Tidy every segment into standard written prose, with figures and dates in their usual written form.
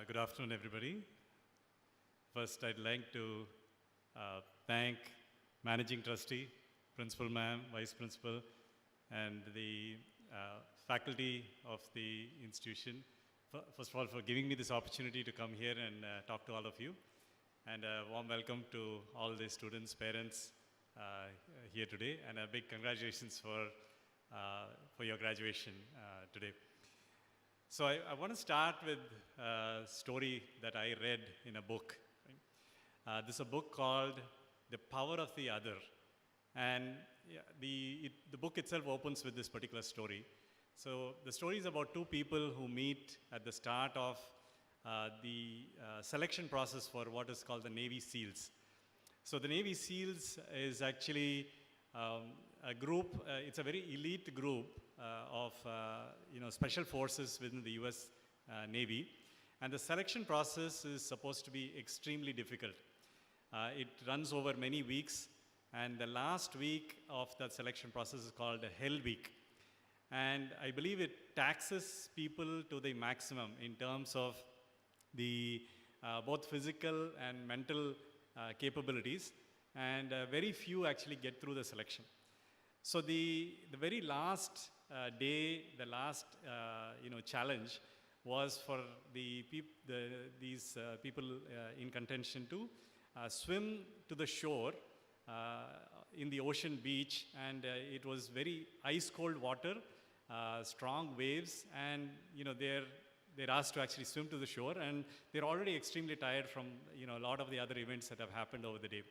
Good afternoon, everybody. First, I'd like to thank Managing Trustee, Principal Ma'am, Vice Principal, and the faculty of the institution. First of all, for giving me this opportunity to come here and talk to all of you. And a warm welcome to all the students, parents here today, and a big congratulations for your graduation today. So I want to start with a story that I read in a book. This is a book called The Power of the Other. And the book itself opens with this particular story. So the story is about two people who meet at the start of the selection process for what is called the Navy SEALs. So the Navy SEALs is actually a group, it's a very elite group of special forces within the US Navy. And the selection process is supposed to be extremely difficult. It runs over many weeks, and the last week of that selection process is called a Hell Week. And I believe it taxes people to the maximum in terms of the both physical and mental capabilities, and very few actually get through the selection. So the very last day, the last challenge was for these people in contention to swim to the shore in the ocean beach, and it was very ice cold water, strong waves, and they're asked to actually swim to the shore, and they're already extremely tired from a lot of the other events that have happened over the day.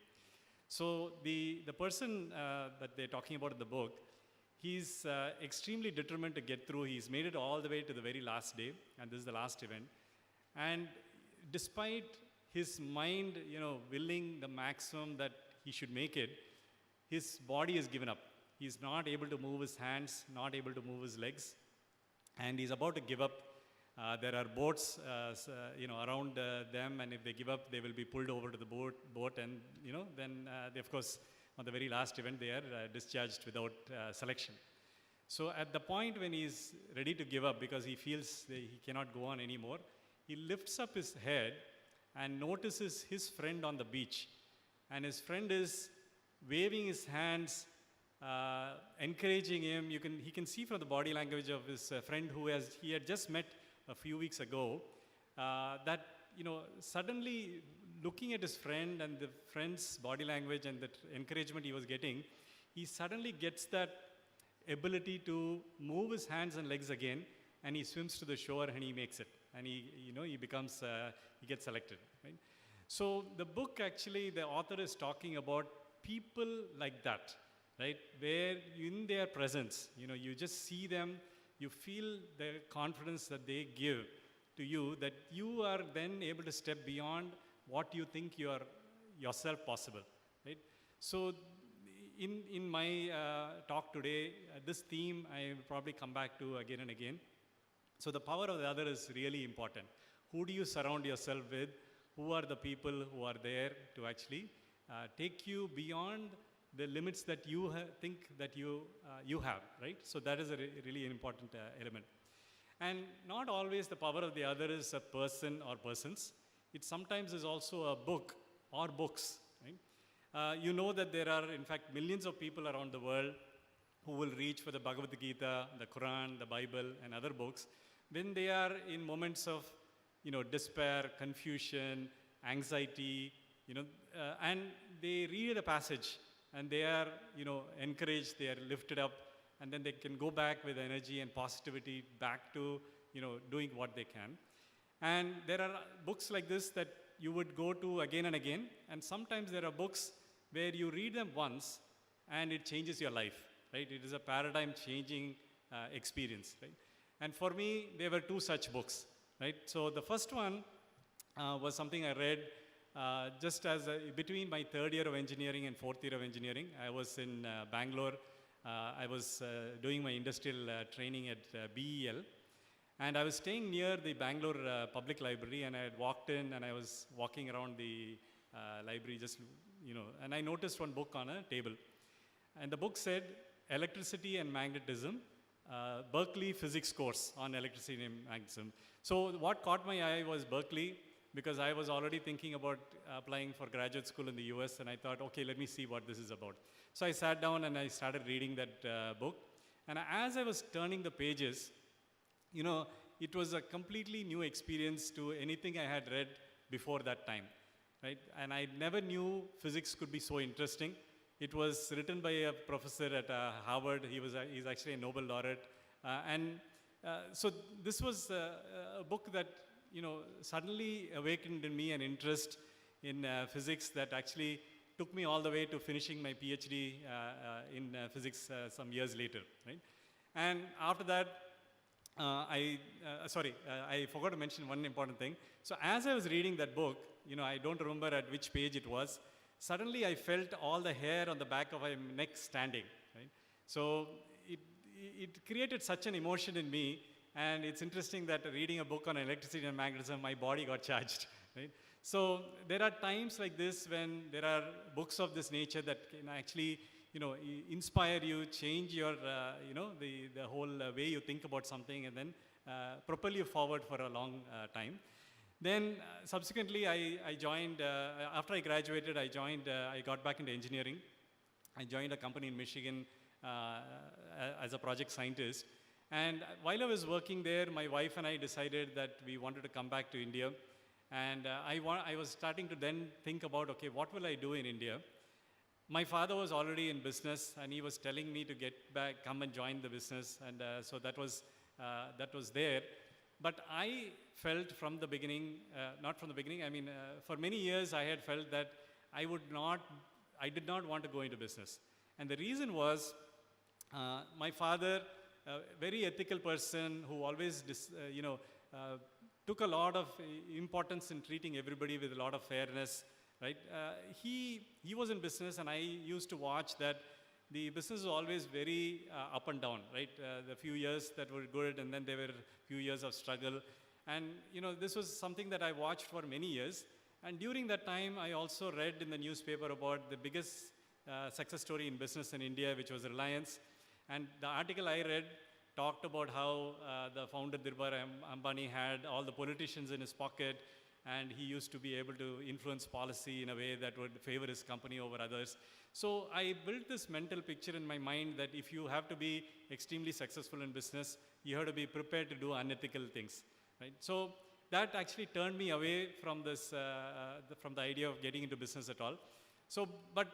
So the person that they're talking about in the book, he's extremely determined to get through. He's made it all the way to the very last day, and this is the last event. And despite his mind, willing the maximum that he should make it, his body has given up. He's not able to move his hands, not able to move his legs, and he's about to give up. There are boats, around them, and if they give up, they will be pulled over to the boat, and then they, of course, on the very last event, they are discharged without selection. So at the point when he's ready to give up because he feels that he cannot go on anymore, he lifts up his head and notices his friend on the beach, and his friend is waving his hands, encouraging him. He can see from the body language of his friend who he had just met a few weeks ago, that suddenly looking at his friend and the friend's body language and the encouragement he was getting, he suddenly gets that ability to move his hands and legs again, and he swims to the shore and he makes it, and he becomes he gets selected, right? So the book, actually, the author is talking about people like that, right, where in their presence, you just see them. You feel the confidence that they give to you, that you are then able to step beyond what you think you are yourself possible, right? So in my talk today, this theme I will probably come back to again and again. So the power of the other is really important. Who do you surround yourself with? Who are the people who are there to actually take you beyond the limits that you think that you have, right? So that is a really important element. And not always the power of the other is a person or persons. It sometimes is also a book or books, right? That there are, in fact, millions of people around the world who will reach for the Bhagavad Gita, the Quran, the Bible, and other books when they are in moments of, despair, confusion, anxiety, and they read a passage, and they are, encouraged, they are lifted up, and then they can go back with energy and positivity back to, doing what they can. And there are books like this that you would go to again and again, and sometimes there are books where you read them once, and it changes your life, right? It is a paradigm-changing experience, right? And for me, there were two such books, right? So the first one was something I read just as between my third year of engineering and fourth year of engineering. I was in Bangalore. I was doing my industrial training at BEL, and I was staying near the Bangalore Public Library, and I had walked in, and I was walking around the library and I noticed one book on a table, and the book said, Electricity and Magnetism, Berkeley physics course on electricity and magnetism. So what caught my eye was Berkeley, because I was already thinking about applying for graduate school in the US, and I thought, okay, let me see what this is about. So I sat down and I started reading that book. And as I was turning the pages, you know, it was a completely new experience to anything I had read before that time, right? And I never knew physics could be so interesting. It was written by a professor at Harvard. He's actually a Nobel laureate. So this was a book that, you know, suddenly awakened in me an interest in physics that actually took me all the way to finishing my PhD in physics some years later, right? And after that, I forgot to mention one important thing. So as I was reading that book, you know, I don't remember at which page it was, suddenly I felt all the hair on the back of my neck standing, right? So it created such an emotion in me, and it's interesting that reading a book on electricity and magnetism, my body got charged, right? So there are times like this when there are books of this nature that can actually, you know, inspire you, change your, you know, the whole way you think about something, and then propel you forward for a long time. Then subsequently, I joined, after I graduated, I got back into engineering. I joined a company in Michigan as a project scientist. And while I was working there, my wife and I decided that we wanted to come back to India. And I was starting to then think about, okay, what will I do in India? My father was already in business, and he was telling me to get back, come and join the business. And so that was there. But I felt from the beginning, not from the beginning, I mean, for many years I had felt that I did not want to go into business. And the reason was, my father, a very ethical person who always, took a lot of importance in treating everybody with a lot of fairness, right? He was in business, and I used to watch that the business was always very up and down, right? The few years that were good, and then there were a few years of struggle. And, you know, this was something that I watched for many years. And during that time, I also read in the newspaper about the biggest success story in business in India, which was Reliance. And the article I read talked about how the founder Dhirubhai Ambani had all the politicians in his pocket, and he used to be able to influence policy in a way that would favor his company over others. So I built this mental picture in my mind that if you have to be extremely successful in business, you have to be prepared to do unethical things, right? So that actually turned me away from this, from the idea of getting into business at all. So, but,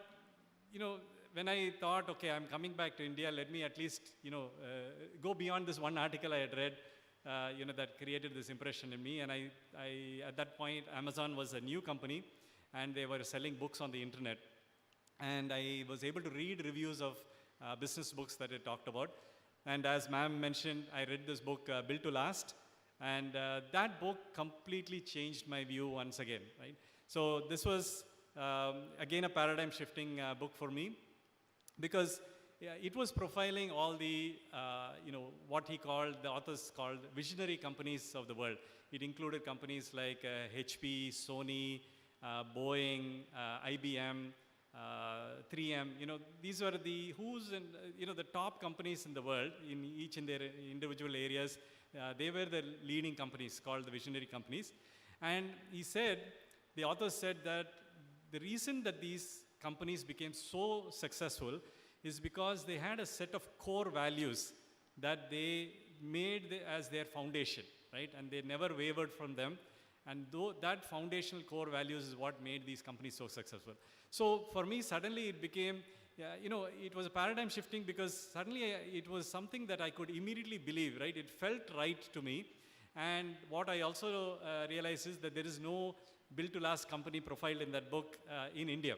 you know, when I thought, okay, I'm coming back to India, let me at least, you know, go beyond this one article I had read, you know, that created this impression in me. And I, at that point, Amazon was a new company, and they were selling books on the internet. And I was able to read reviews of business books that it talked about. And as ma'am mentioned, I read this book, Built to Last. And that book completely changed my view once again, right? So this was, again, a paradigm shifting book for me, because it was profiling all the, you know, what the authors called visionary companies of the world. It included companies like HP, Sony, Boeing, IBM, 3M, you know, these were the who's and, you know, the top companies in the world in each in their individual areas. They were the leading companies called the visionary companies. And he said, the author said that the reason that these companies became so successful is because they had a set of core values that they made as their foundation, right? And they never wavered from them. And that foundational core values is what made these companies so successful. So for me, suddenly it became, you know, it was a paradigm shifting, because suddenly it was something that I could immediately believe, right? It felt right to me. And what I also realized is that there is no built to last company profiled in that book in India.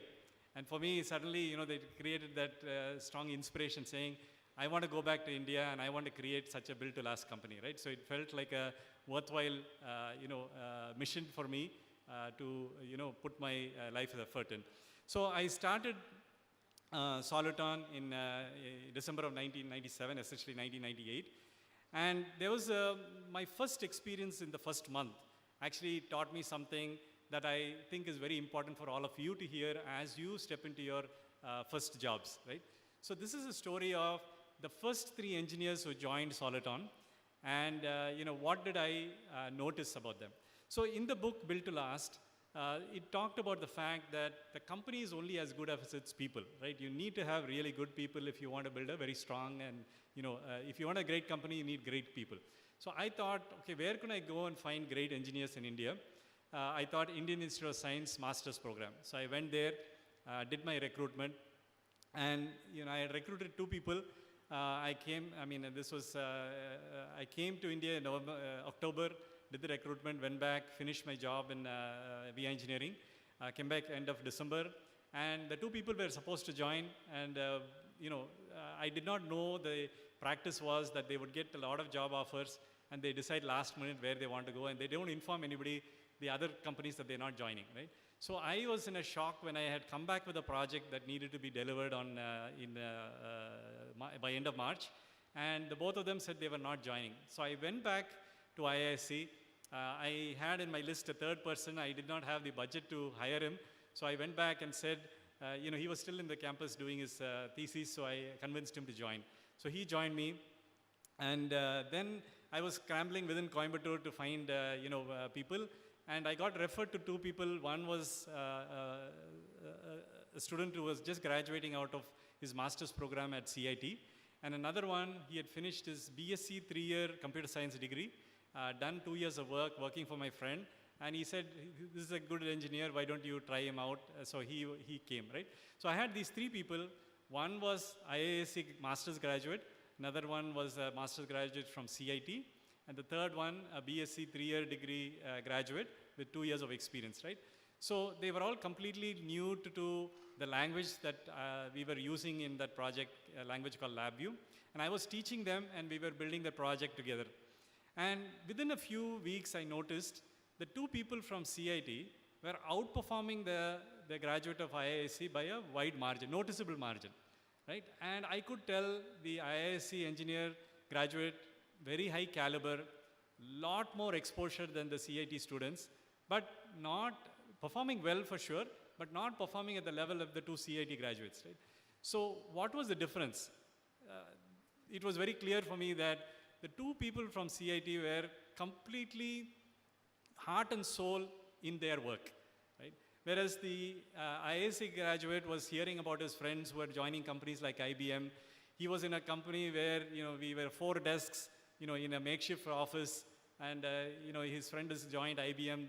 And for me, suddenly, you know, they created that strong inspiration saying, I want to go back to India and I want to create such a built to last company, right? So it felt like a worthwhile, you know, mission for me to, you know, put my life effort in. So I started Soliton in December of 1997, essentially 1998. And there was my first experience in the first month actually taught me something that I think is very important for all of you to hear as you step into your first jobs, right? So this is a story of the first 3 engineers who joined Soliton, and what did I notice about them? So in the book Built to Last, it talked about the fact that the company is only as good as its people, right? You need to have really good people if you want to build a very strong and, if you want a great company, you need great people. So I thought, okay, where can I go and find great engineers in India? I thought Indian Institute of Science Master's Program. So I went there, did my recruitment, and I had recruited 2 people. I came to India in October, did the recruitment, went back, finished my job in VI Engineering, came back end of December, and the 2 people were supposed to join, and I did not know the practice was that they would get a lot of job offers, and they decide last minute where they want to go, and they don't inform anybody, the other companies, that they're not joining, right? So I was in a shock when I had come back with a project that needed to be delivered on by end of March, and the both of them said they were not joining. So I went back to IISc. I had in my list a 3rd person. I did not have the budget to hire him. So I went back and said, he was still in the campus doing his thesis, so I convinced him to join. So he joined me, and then I was scrambling within Coimbatore to find, people, and I got referred to 2 people. One was a student who was just graduating out of his master's program at CIT, and another one, he had finished his BSc 3-year computer science degree, done 2 years of work working for my friend, and he said, this is a good engineer, why don't you try him out? So he came, right? So I had these 3 people. One was IISc master's graduate, another one was a master's graduate from CIT, and the 3rd one, a BSc 3-year degree graduate with 2 years of experience, right? So they were all completely new to the language that we were using in that project, a language called LabVIEW, and I was teaching them, and we were building the project together. And within a few weeks, I noticed the 2 people from CIT were outperforming the graduate of IISc by a wide margin, noticeable margin, right? And I could tell the IISc engineer graduate, very high caliber, lot more exposure than the CIT students, but not performing well for sure, but not performing at the level of the 2 CIT graduates, right? So what was the difference? It was very clear for me that the 2 people from CIT were completely heart and soul in their work, right? Whereas the IISc graduate was hearing about his friends who were joining companies like IBM. He was in a company where, we were 4 desks, in a makeshift office, and, his friend has joined IBM,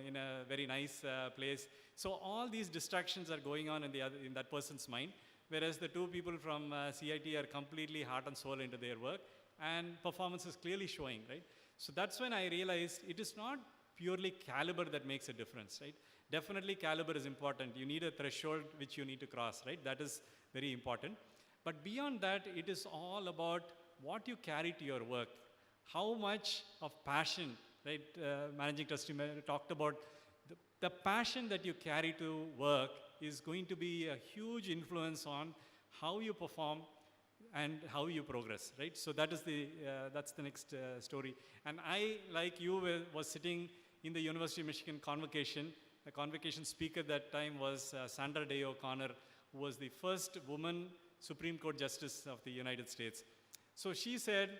in a very nice place. So all these distractions are going on in that person's mind, whereas the 2 people from CIT are completely heart and soul into their work, and performance is clearly showing, right? So that's when I realized it is not purely caliber that makes a difference, right? Definitely caliber is important. You need a threshold which you need to cross, right? That is very important. But beyond that, it is all about what you carry to your work. How much of passion, right? Managing Trustee talked about the passion that you carry to work is going to be a huge influence on how you perform and how you progress, right? So that is that's the next story. And I, like you, was sitting in the University of Michigan convocation. The convocation speaker that time was Sandra Day O'Connor, who was the first woman Supreme Court Justice of the United States. So she said,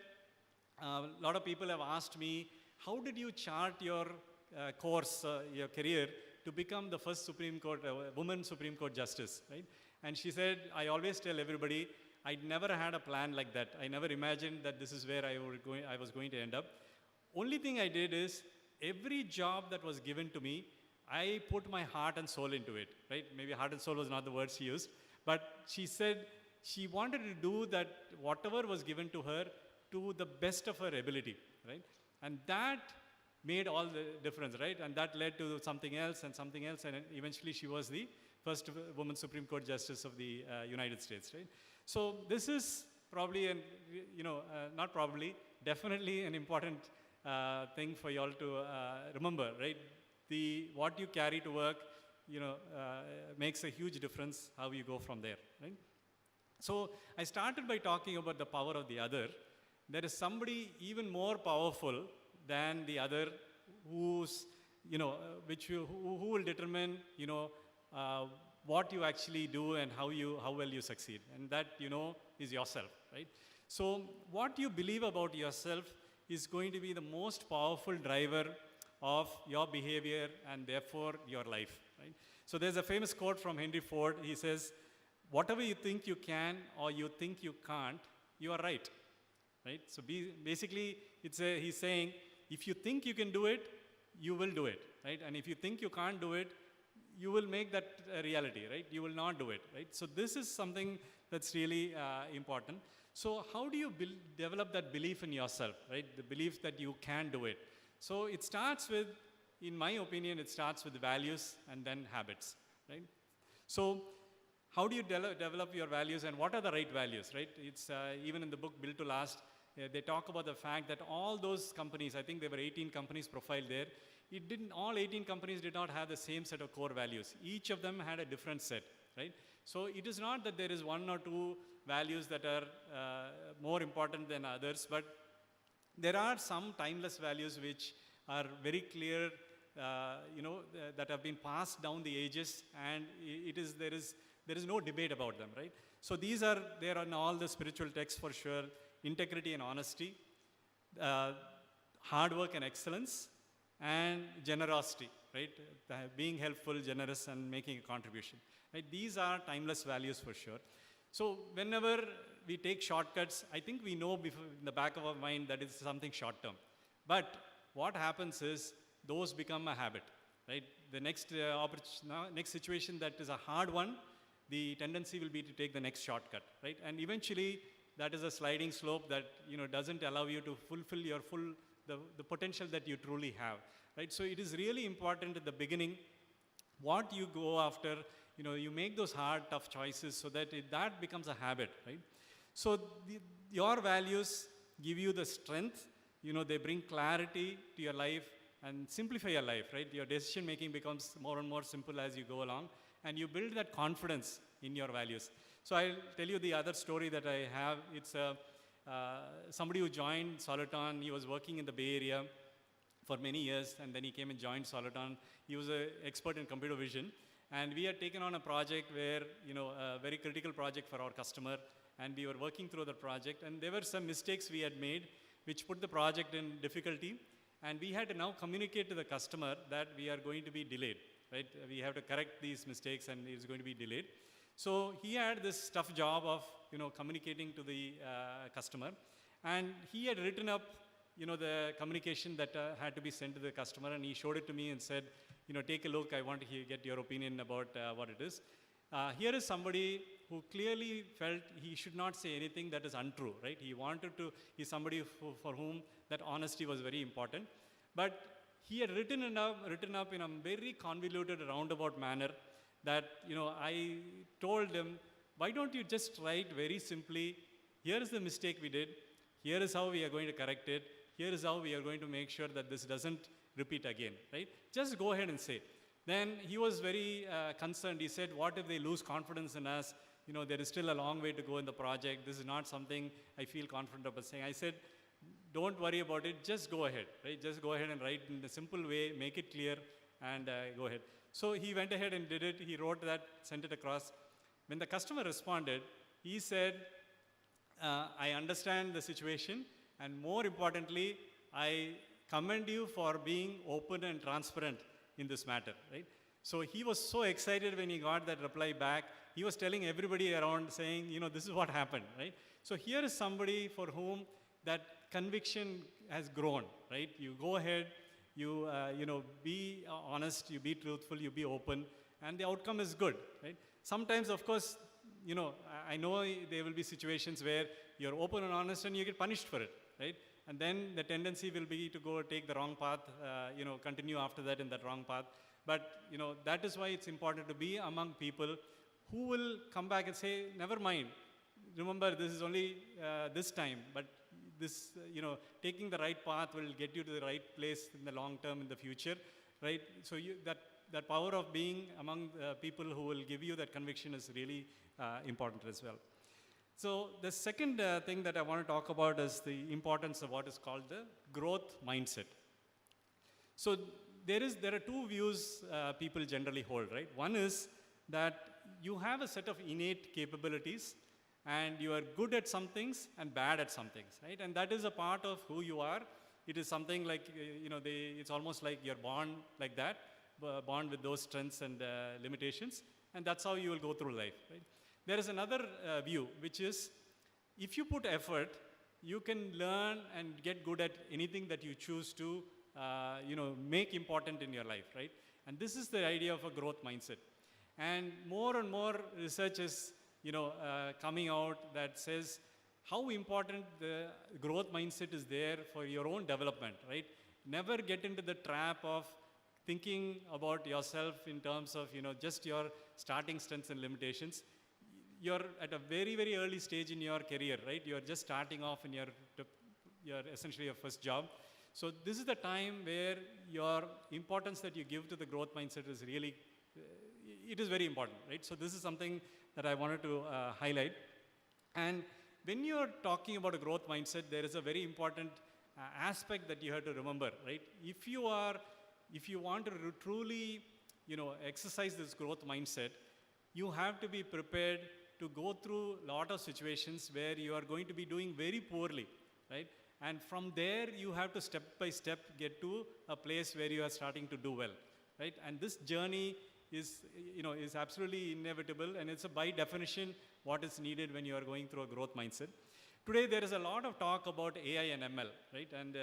a lot of people have asked me, how did you chart your course, your career, to become the first woman Supreme Court Justice, right? And she said, I always tell everybody, I never had a plan like that. I never imagined that this is where I was going to end up. Only thing I did is, every job that was given to me, I put my heart and soul into it, right? Maybe heart and soul was not the word she used, but she said she wanted to do that, whatever was given to her, to the best of her ability, right? And that made all the difference, right? And that led to something else, and eventually she was the first woman Supreme Court Justice of the United States, right? So this is probably, not probably, definitely an important thing for you all to remember, right? What you carry to work, makes a huge difference how you go from there, right? So I started by talking about the power of the other. There is somebody even more powerful than the other who will determine, what you actually do and how well you succeed. And that, is yourself, right? So what you believe about yourself is going to be the most powerful driver of your behavior and therefore your life, right? So there's a famous quote from Henry Ford. He says, whatever you think you can or you think you can't, you are right, right? So basically, he's saying, if you think you can do it, you will do it, right? And if you think you can't do it, you will make that a reality, right? You will not do it, right? So this is something that's really important. So how do you develop that belief in yourself, right? The belief that you can do it. So it starts with, in my opinion, it starts with values and then habits, right? So how do you develop your values, and what are the right values, right? It's even in the book Built to Last, they talk about the fact that all those companies, I think there were 18 companies profiled there, all 18 companies did not have the same set of core values. Each of them had a different set, right? So it is not that there is one or two values that are more important than others, but there are some timeless values which are very clear, that have been passed down the ages, and there is no debate about them, right? So these are there in all the spiritual texts for sure: integrity and honesty, hard work and excellence, and generosity, right? Being helpful, generous, and making a contribution, right? These are timeless values for sure. So whenever we take shortcuts, I think we know in the back of our mind that it's something short term. But what happens is those become a habit, right? The next next situation that is a hard one, the tendency will be to take the next shortcut, right? And eventually that is a sliding slope that doesn't allow you to fulfill your the potential that you truly have, right? So it is really important at the beginning what you go after. You make those hard, tough choices so that that becomes a habit, right? So your values give you the strength, they bring clarity to your life and simplify your life, right? Your decision making becomes more and more simple as you go along, and you build that confidence in your values. So I'll tell you the other story that I have. It's somebody who joined Soliton. He was working in the Bay Area for many years, and then he came and joined Soliton. He was an expert in computer vision. And we had taken on a project where, a very critical project for our customer, and we were working through the project, and there were some mistakes we had made which put the project in difficulty, and we had to now communicate to the customer that we are going to be delayed, right? We have to correct these mistakes and it's going to be delayed. So he had this tough job of, communicating to the customer, and he had written up, the communication that had to be sent to the customer, and he showed it to me and said, take a look, I want to get your opinion about what it is. Here is somebody who clearly felt he should not say anything that is untrue, right? He's somebody for whom that honesty was very important. But he had written up in a very convoluted, roundabout manner that, I told him, why don't you just write very simply, here is the mistake we did, here is how we are going to correct it, here is how we are going to make sure that this doesn't repeat again, right? Just go ahead and say. Then he was very concerned. He said, what if they lose confidence in us? There is still a long way to go in the project. This is not something I feel confident about saying. I said, don't worry about it. Just go ahead, right? Just go ahead and write in a simple way, make it clear, and go ahead. So he went ahead and did it. He wrote that, sent it across. When the customer responded, he said, I understand the situation, and more importantly, I commend you for being open and transparent in this matter, right? So he was so excited when he got that reply back. He was telling everybody around saying, this is what happened, right? So here is somebody for whom that conviction has grown, right? You go ahead, you be honest, you be truthful, you be open, and the outcome is good, right? Sometimes, of course, I know there will be situations where you're open and honest and you get punished for it, right? And then the tendency will be to go take the wrong path, continue after that in that wrong path. But, that is why it's important to be among people who will come back and say, never mind, remember this is only this time, but this, taking the right path will get you to the right place in the long term in the future, right? So that power of being among people who will give you that conviction is really important as well. So the second thing that I want to talk about is the importance of what is called the growth mindset. So there are two views people generally hold, right? One is that you have a set of innate capabilities, and you are good at some things and bad at some things, right? And that is a part of who you are. It is something like, it's almost like you're born like that, born with those strengths and limitations, and that's how you will go through life, right? There is another view, which is, if you put effort, you can learn and get good at anything that you choose to, make important in your life, right? And this is the idea of a growth mindset. And more research is, coming out that says how important the growth mindset is there for your own development, right? Never get into the trap of thinking about yourself in terms of, just your starting strengths and limitations. You're at a very, very early stage in your career, right? You're just starting off in your essentially your first job. So this is the time where your importance that you give to the growth mindset is really, it is very important, right? So this is something that I wanted to highlight. And when you're talking about a growth mindset, there is a very important aspect that you have to remember, right? If you want to truly, exercise this growth mindset, you have to be prepared to go through a lot of situations where you are going to be doing very poorly, right? And from there, you have to step by step get to a place where you are starting to do well, right? And this journey is absolutely inevitable, and it's by definition what is needed when you are going through a growth mindset. Today, there is a lot of talk about AI and ML, right? And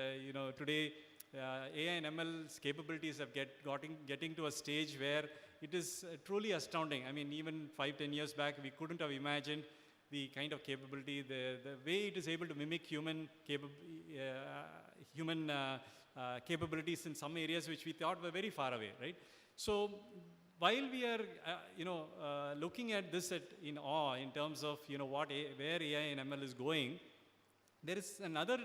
today, AI and ML's capabilities have getting to a stage where it is truly astounding. I mean, even 5-10 years back, we couldn't have imagined the kind of capability, the way it is able to mimic human capabilities in some areas which we thought were very far away, right? So while we are, looking at this in awe in terms of, where AI and ML is going, there is another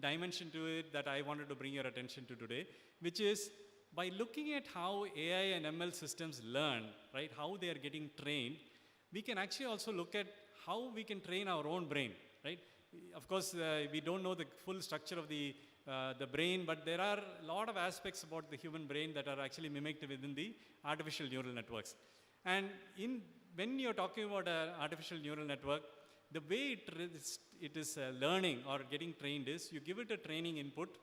dimension to it that I wanted to bring your attention to today, which is by looking at how AI and ML systems learn, right, how they are getting trained, we can actually also look at how we can train our own brain, right? Of course, we don't know the full structure of the brain, but there are a lot of aspects about the human brain that are actually mimicked within the artificial neural networks. And when you're talking about an artificial neural network, the way it is learning or getting trained is you give it a training input,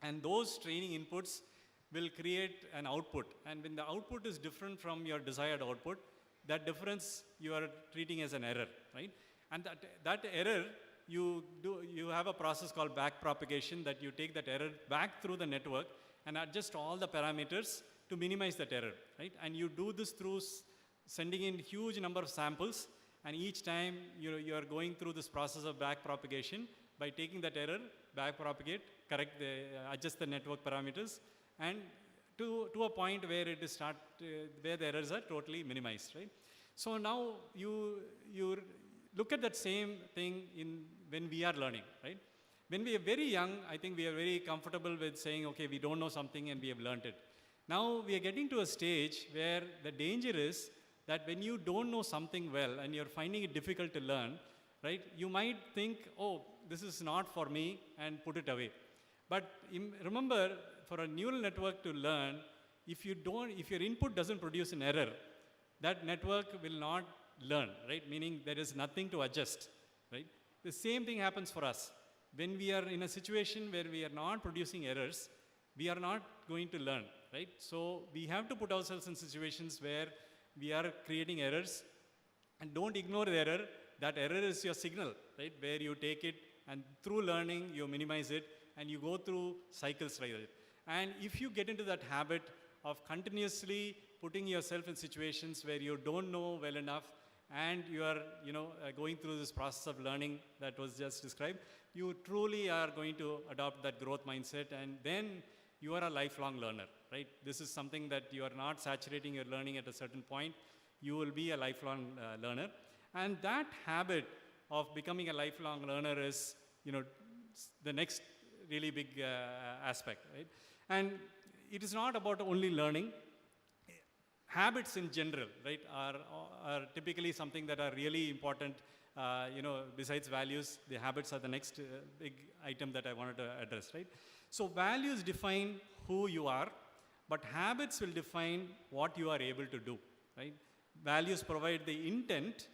and those training inputs will create an output. And when the output is different from your desired output, that difference you are treating as an error, right? And that error, you have a process called backpropagation, that you take that error back through the network and adjust all the parameters to minimize that error, right? And you do this through sending in huge number of samples, and each time you are going through this process of backpropagation by taking that error, backpropagate, adjust the network parameters, and to a point where it is where the errors are totally minimized, right? So now you look at that same thing when we are learning, right? When we are very young, I think we are very comfortable with saying, okay, we don't know something and we have learned it. Now we are getting to a stage where the danger is that when you don't know something well and you're finding it difficult to learn, right, you might think, oh, this is not for me, and put it away. But remember, for a neural network to learn, if your input doesn't produce an error, that network will not learn, right? Meaning there is nothing to adjust, right? The same thing happens for us. When we are in a situation where we are not producing errors, we are not going to learn, right? So we have to put ourselves in situations where we are creating errors, and don't ignore the error. That error is your signal, right? Where you take it, and through learning, you minimize it, and you go through cycles like that. And if you get into that habit of continuously putting yourself in situations where you don't know well enough, and you are going through this process of learning that was just described, you truly are going to adopt that growth mindset, and then you are a lifelong learner, right? This is something that you are not saturating your learning at a certain point. You will be a lifelong learner. And that habit of becoming a lifelong learner is the next really big aspect, right? And it is not about only learning. Habits in general, right, are typically something that are really important. Besides values, the habits are the next big item that I wanted to address, right? So values define who you are, but habits will define what you are able to do, right? values provide the intent,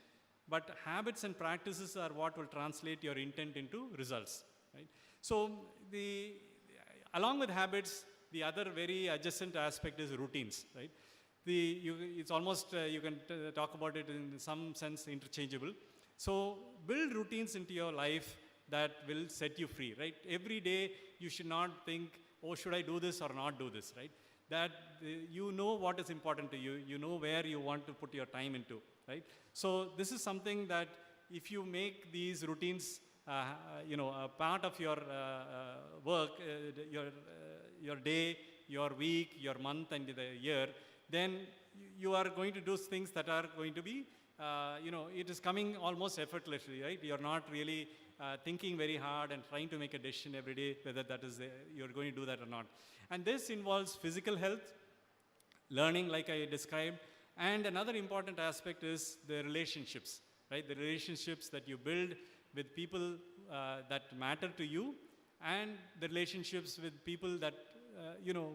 but habits and practices are what will translate your intent into results, right? So along with habits, the other very adjacent aspect is routines, right? It's almost, you can talk about it in some sense interchangeable. So build routines into your life that will set you free, right? Every day you should not think, oh, should I do this or not do this, right? That you know what is important to you, you know where you want to put your time into, right? So this is something that if you make these routines, a part of your work, your day, your week, your month, and the year, then you are going to do things that are going to be, it is coming almost effortlessly, right? You're not really thinking very hard and trying to make a decision every day whether that is you're going to do that or not. And this involves physical health, learning like I described, and another important aspect is the relationships, right? The relationships that you build with people that matter to you, and the relationships with people that,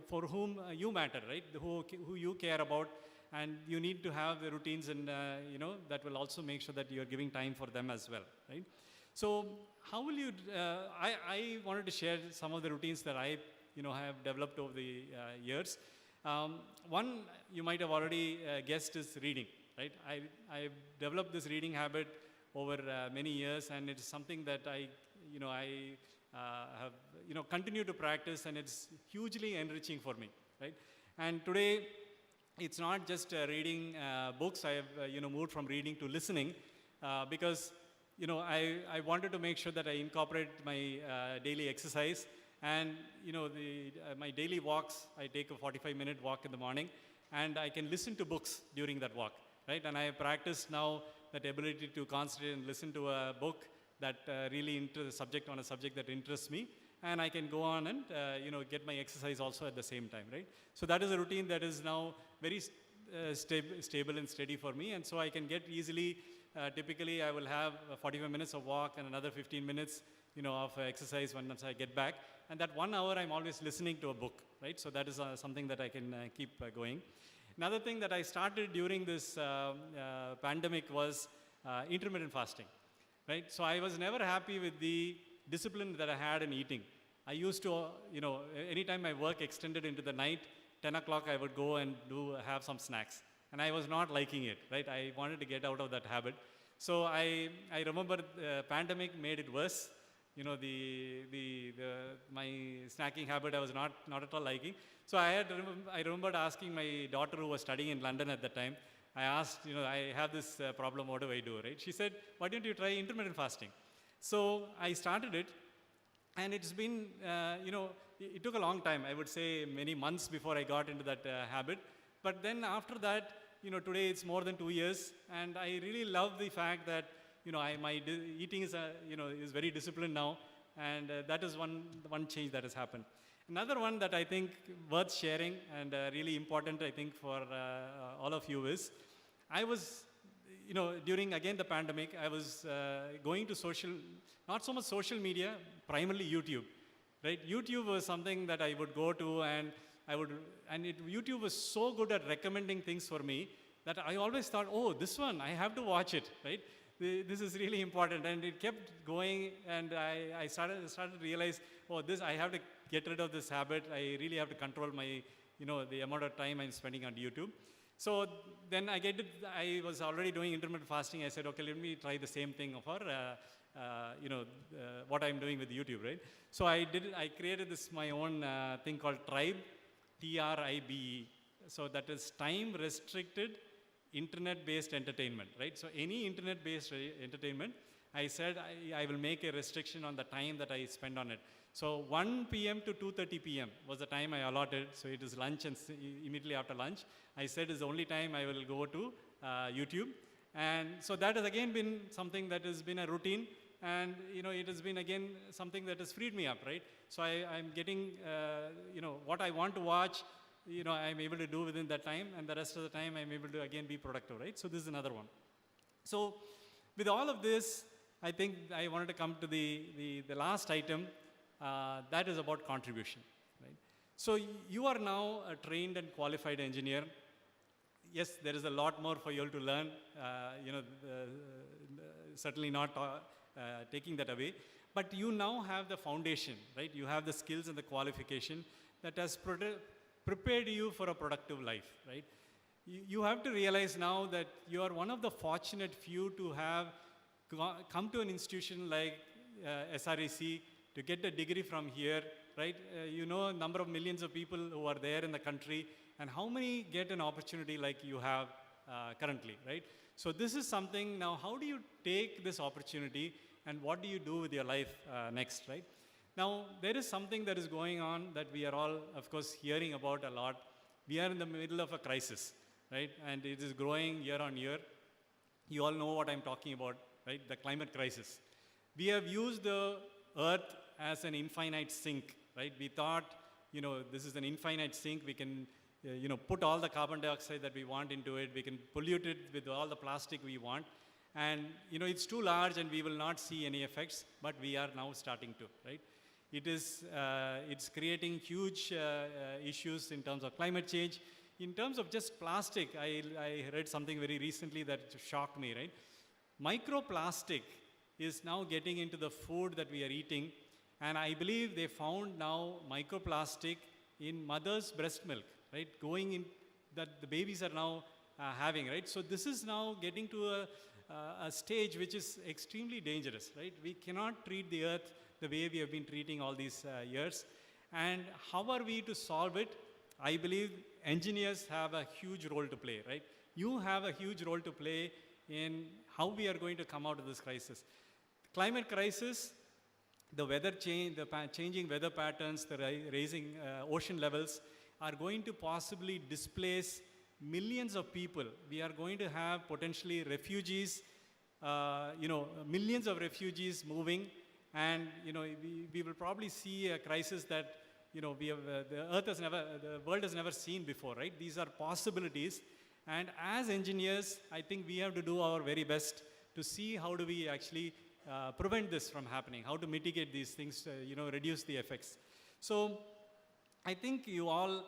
for whom you matter, right? Who you care about, and you need to have the routines and, that will also make sure that you're giving time for them as well, right? So how will you, I wanted to share some of the routines that I, have developed over the years. One you might have already guessed is reading, right? I've developed this reading habit over many years, and it's something that I have, continued to practice, and it's hugely enriching for me, right? And today, it's not just reading books. I have, moved from reading to listening because, I wanted to make sure that I incorporate my daily exercise. And, my daily walks, I take a 45-minute walk in the morning, and I can listen to books during that walk, right? And I have practiced now that ability to concentrate and listen to a book that really into the subject, on a subject that interests me, and I can go on and, get my exercise also at the same time, right? So that is a routine that is now very stable and steady for me, and so I can get easily, typically I will have 45 minutes of walk and another 15 minutes, of exercise once I get back. And that 1 hour, I'm always listening to a book, right? So that is something that I can keep going. Another thing that I started during this pandemic was intermittent fasting, right? So I was never happy with the discipline that I had in eating. I used to, anytime my work extended into the night, 10 o'clock I would go and have some snacks. And I was not liking it, right? I wanted to get out of that habit. So I remember the pandemic made it worse. My snacking habit I was not at all liking. So I remembered asking my daughter, who was studying in London at the time, I asked, I have this problem, what do I do, right? She said, why don't you try intermittent fasting? So I started it, and it's been, it took a long time, I would say many months before I got into that habit. But then after that, today it's more than 2 years, and I really love the fact that, my eating is, is very disciplined now, and that is one change that has happened. Another one that I think worth sharing and really important, I think, for all of you is, I was, during again the pandemic, I was going to not so much social media, primarily YouTube, right? YouTube was something that I would go to, and YouTube was so good at recommending things for me that I always thought, oh, this one, I have to watch it, right? This is really important, and it kept going, and I started to realize, oh, I have to get rid of this habit. I really have to control my, the amount of time I'm spending on YouTube. So then I was already doing intermittent fasting. I said, okay, let me try the same thing for, what I'm doing with YouTube, right? So I created my own thing called Tribe, TRIBE. So that is time restricted internet-based entertainment, right? So any internet-based entertainment, I said I will make a restriction on the time that I spend on it. So 1 p.m. to 2:30 p.m. was the time I allotted. So it is lunch, and immediately after lunch, I said is the only time I will go to YouTube. And so that has again been something that has been a routine, and it has been again something that has freed me up, right? So I'm getting what I want to watch, I'm able to do within that time, and the rest of the time I'm able to again be productive, right? So this is another one. So with all of this, I think I wanted to come to the last item, that is about contribution, right? So you are now a trained and qualified engineer. yes, there is a lot more for you all to learn, certainly not taking that away, but you now have the foundation, right? You have the skills and the qualification that has prepared you for a productive life, right? You have to realize now that you are one of the fortunate few to have come to an institution like SREC to get a degree from here, right? You know a number of millions of people who are there in the country, and how many get an opportunity like you have currently, right? So this is something now, how do you take this opportunity and what do you do with your life next, right? Now, there is something that is going on that we are all, of course, hearing about a lot. We are in the middle of a crisis, right? And it is growing year on year. You all know what I'm talking about, right? The climate crisis. We have used the earth as an infinite sink, right? We thought, this is an infinite sink. We can, put all the carbon dioxide that we want into it. We can pollute it with all the plastic we want. And, it's too large and we will not see any effects, but we are now starting to, right? It's creating huge issues in terms of climate change. In terms of just plastic, I read something very recently that shocked me, right? Microplastic is now getting into the food that we are eating, and I believe they found now microplastic in mother's breast milk, right? Going in, that the babies are now having, right? So this is now getting to a stage which is extremely dangerous, right? We cannot treat the earth the way we have been treating all these years. And how are we to solve it? I believe engineers have a huge role to play, right? You have a huge role to play in how we are going to come out of this crisis. Climate crisis, the weather change, the changing weather patterns, the raising ocean levels are going to possibly displace millions of people. We are going to have potentially refugees, millions of refugees moving, and we will probably see a crisis that the world has never seen before, right? These are possibilities, and as engineers, I think we have to do our very best to see how do we actually prevent this from happening, how to mitigate these things, reduce the effects. So I think you all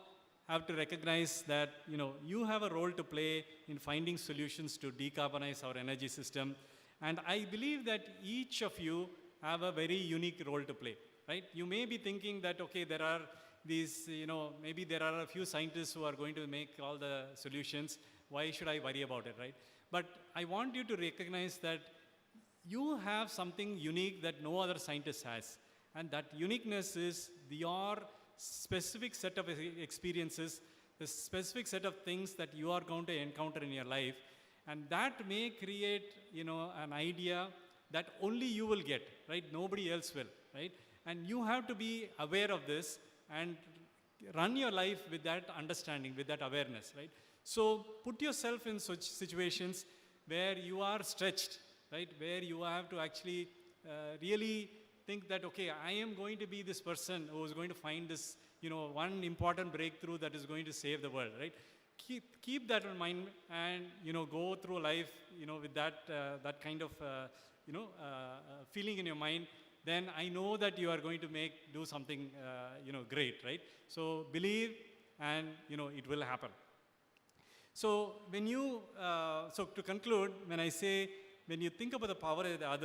have to recognize that you have a role to play in finding solutions to decarbonize our energy system, and I believe that each of you have a very unique role to play, right? You may be thinking that, okay, there are these, maybe there are a few scientists who are going to make all the solutions. Why should I worry about it, right? But I want you to recognize that you have something unique that no other scientist has. And that uniqueness is your specific set of experiences, the specific set of things that you are going to encounter in your life. And that may create, an idea that only you will get, right? Nobody else will, right? And you have to be aware of this and run your life with that understanding, with that awareness, right? So put yourself in such situations where you are stretched, right? Where you have to actually really think that, okay, I am going to be this person who is going to find this, one important breakthrough that is going to save the world, right? Keep that in mind and, go through life, with that kind of, feeling in your mind. Then I know that you are going to do something, great, right? So believe, and it will happen. So when so to conclude, when you think about the power of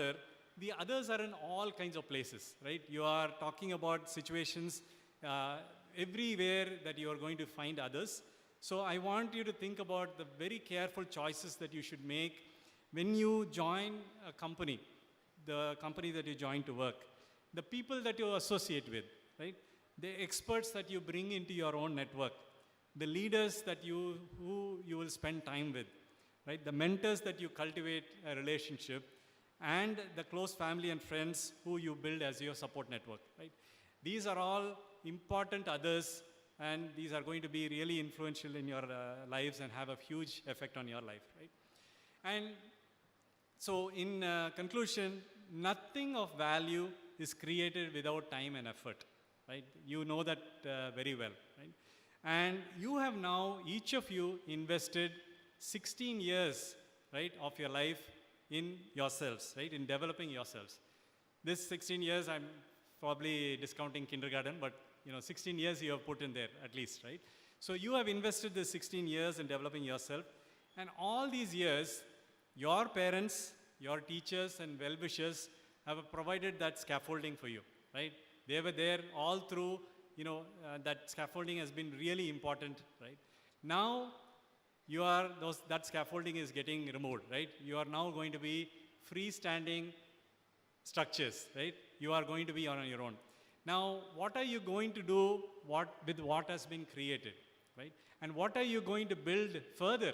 the others are in all kinds of places, right? You are talking about situations everywhere that you are going to find others. So I want you to think about the very careful choices that you should make when you join a company, the company that you join to work, the people that you associate with, right? The experts that you bring into your own network, the leaders who you will spend time with, right? The mentors that you cultivate a relationship, and the close family and friends who you build as your support network, right? These are all important others, and these are going to be really influential in your lives and have a huge effect on your life, right? And so in conclusion, nothing of value is created without time and effort, right? You know that very well, right? And you have now, each of you, invested 16 years, right, of your life in yourselves, right, in developing yourselves. This 16 years, I'm probably discounting kindergarten, but 16 years you have put in there at least, right? So you have invested the 16 years in developing yourself, and all these years, your parents, your teachers and well-wishers have provided that scaffolding for you, right? They were there all through, that scaffolding has been really important, right? Now, that scaffolding is getting removed, right? You are now going to be freestanding structures, right? You are going to be on your own. Now, what are you going to do with what has been created, right? And what are you going to build further,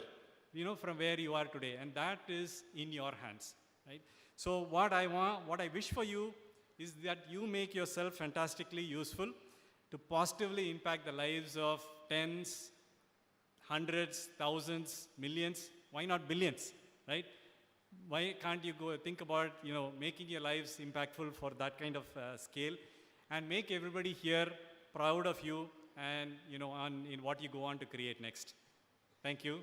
from where you are today? And that is in your hands, right? So what I wish for you is that you make yourself fantastically useful to positively impact the lives of tens, hundreds, thousands, millions, why not billions, right? Why can't you go think about, making your lives impactful for that kind of scale, and make everybody here proud of you and, in what you go on to create next. Thank you.